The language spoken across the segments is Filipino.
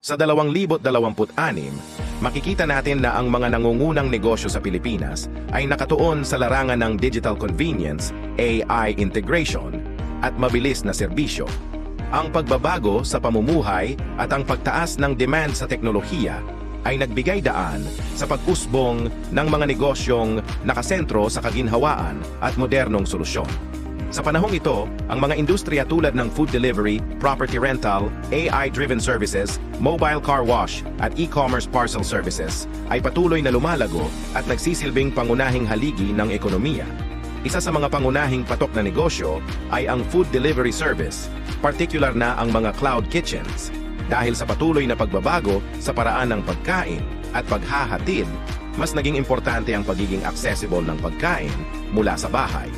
Sa 2026, makikita natin na ang mga nangungunang negosyo sa Pilipinas ay nakatuon sa larangan ng digital convenience, AI integration, at mabilis na serbisyo. Ang pagbabago sa pamumuhay at ang pagtaas ng demand sa teknolohiya ay nagbigay daan sa pag-usbong ng mga negosyong nakasentro sa kaginhawaan at modernong solusyon. Sa panahong ito, ang mga industriya tulad ng food delivery, property rental, AI-driven services, mobile car wash at e-commerce parcel services ay patuloy na lumalago at nagsisilbing pangunahing haligi ng ekonomiya. Isa sa mga pangunahing patok na negosyo ay ang food delivery service, partikular na ang mga cloud kitchens. Dahil sa patuloy na pagbabago sa paraan ng pagkain at paghahatid, mas naging importante ang pagiging accessible ng pagkain mula sa bahay.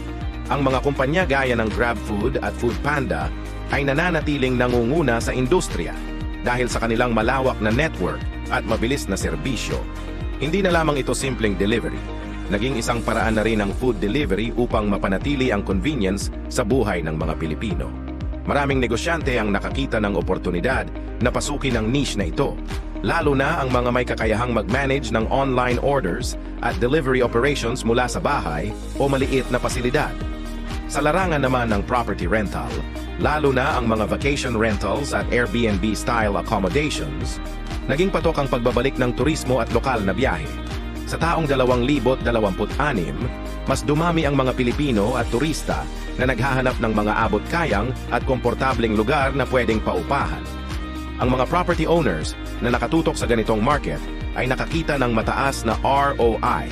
Ang mga kumpanya gaya ng GrabFood at Foodpanda ay nananatiling nangunguna sa industriya dahil sa kanilang malawak na network at mabilis na serbisyo. Hindi na lamang ito simpleng delivery. Naging isang paraan na rin ang food delivery upang mapanatili ang convenience sa buhay ng mga Pilipino. Maraming negosyante ang nakakita ng oportunidad na pasukin ang niche na ito, lalo na ang mga may kakayahang mag-manage ng online orders at delivery operations mula sa bahay o maliit na pasilidad. Sa larangan naman ng property rental, lalo na ang mga vacation rentals at Airbnb-style accommodations, naging patok ang pagbabalik ng turismo at lokal na biyahe. Sa taong 2026, mas dumami ang mga Pilipino at turista na naghahanap ng mga abot-kayang at komportableng lugar na pwedeng paupahan. Ang mga property owners na nakatutok sa ganitong market ay nakakita ng mataas na ROI,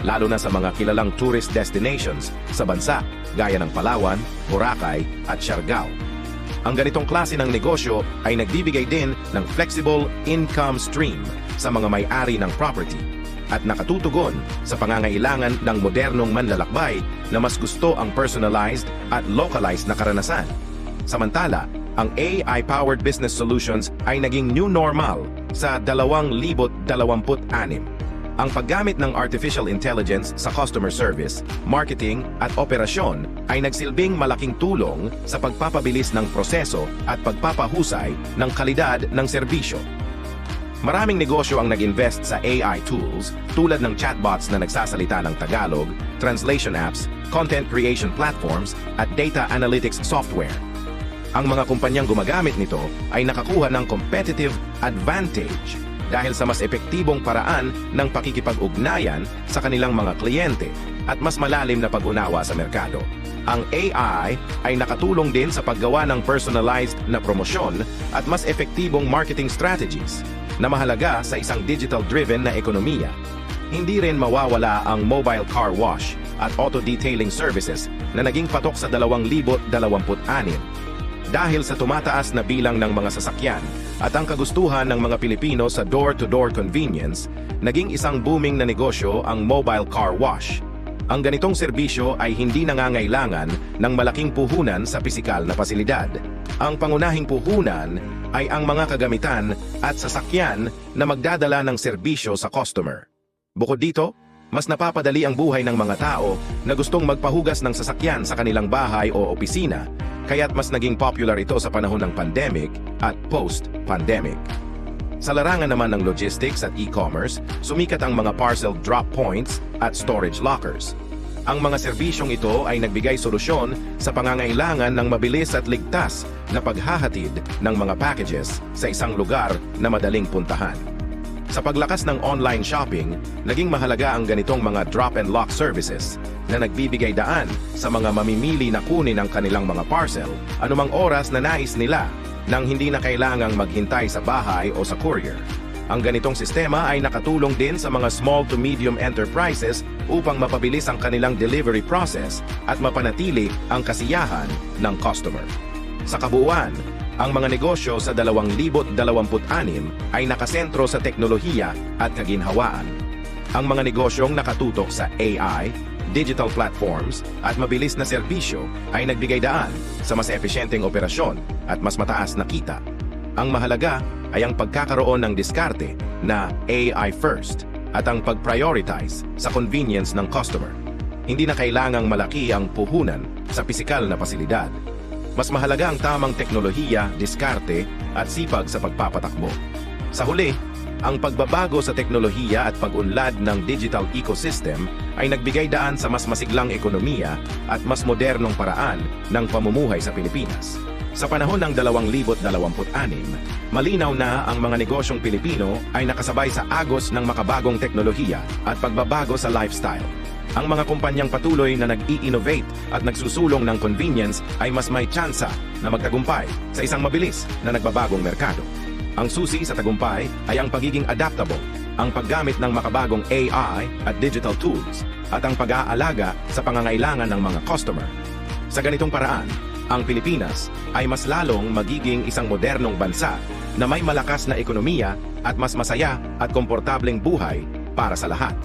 lalo na sa mga kilalang tourist destinations sa bansa gaya ng Palawan, Boracay at Siargao. Ang ganitong klase ng negosyo ay nagbibigay din ng flexible income stream sa mga may-ari ng property at nakatutugon sa pangangailangan ng modernong manlalakbay na mas gusto ang personalized at localized na karanasan. Samantala, ang AI-powered business solutions ay naging new normal sa 2026. Ang paggamit ng artificial intelligence sa customer service, marketing at operasyon ay nagsilbing malaking tulong sa pagpapabilis ng proseso at pagpapahusay ng kalidad ng serbisyo. Maraming negosyo ang nag-invest sa AI tools tulad ng chatbots na nagsasalita ng Tagalog, translation apps, content creation platforms at data analytics software. Ang mga kumpanyang gumagamit nito ay nakakuha ng competitive advantage dahil sa mas epektibong paraan ng pakikipag-ugnayan sa kanilang mga kliyente at mas malalim na pag-unawa sa merkado. Ang AI ay nakatulong din sa paggawa ng personalized na promosyon at mas epektibong marketing strategies na mahalaga sa isang digital-driven na ekonomiya. Hindi rin mawawala ang mobile car wash at auto-detailing services na naging patok sa 2026. Dahil sa tumataas na bilang ng mga sasakyan at ang kagustuhan ng mga Pilipino sa door-to-door convenience, naging isang booming na negosyo ang mobile car wash. Ang ganitong serbisyo ay hindi nangangailangan ng malaking puhunan sa pisikal na pasilidad. Ang pangunahing puhunan ay ang mga kagamitan at sasakyan na magdadala ng serbisyo sa customer. Bukod dito, mas napapadali ang buhay ng mga tao na gustong magpahugas ng sasakyan sa kanilang bahay o opisina, kaya't mas naging popular ito sa panahon ng pandemic at post-pandemic. Sa larangan naman ng logistics at e-commerce, sumikat ang mga parcel drop points at storage lockers. Ang mga serbisyong ito ay nagbigay solusyon sa pangangailangan ng mabilis at ligtas na paghahatid ng mga packages sa isang lugar na madaling puntahan. Sa paglakas ng online shopping, naging mahalaga ang ganitong mga drop-and-lock services na nagbibigay daan sa mga mamimili na kunin ang kanilang mga parcel anumang oras na nais nila nang hindi na kailangang maghintay sa bahay o sa courier. Ang ganitong sistema ay nakatulong din sa mga small to medium enterprises upang mapabilis ang kanilang delivery process at mapanatili ang kasiyahan ng customer. Sa kabuuan, ang mga negosyo sa 2026 ay nakasentro sa teknolohiya at kaginhawaan. Ang mga negosyong nakatutok sa AI, digital platforms at mabilis na serbisyo ay nagbigay daan sa mas epesyenteng operasyon at mas mataas na kita. Ang mahalaga ay ang pagkakaroon ng diskarte na AI first at ang pag-prioritize sa convenience ng customer. Hindi na kailangang malaki ang puhunan sa pisikal na pasilidad. Mas mahalaga ang tamang teknolohiya, diskarte at sipag sa pagpapatakbo. Sa huli, ang pagbabago sa teknolohiya at pag-unlad ng digital ecosystem ay nagbigay daan sa mas masiglang ekonomiya at mas modernong paraan ng pamumuhay sa Pilipinas. Sa panahon ng 2026, malinaw na ang mga negosyong Pilipino ay nakasabay sa agos ng makabagong teknolohiya at pagbabago sa lifestyle. Ang mga kumpanyang patuloy na nag-i-innovate at nagsusulong ng convenience ay mas may tsansa na magtagumpay sa isang mabilis na nagbabagong merkado. Ang susi sa tagumpay ay ang pagiging adaptable, ang paggamit ng makabagong AI at digital tools, at ang pag-aalaga sa pangangailangan ng mga customer. Sa ganitong paraan, ang Pilipinas ay mas lalong magiging isang modernong bansa na may malakas na ekonomiya at mas masaya at komportableng buhay para sa lahat.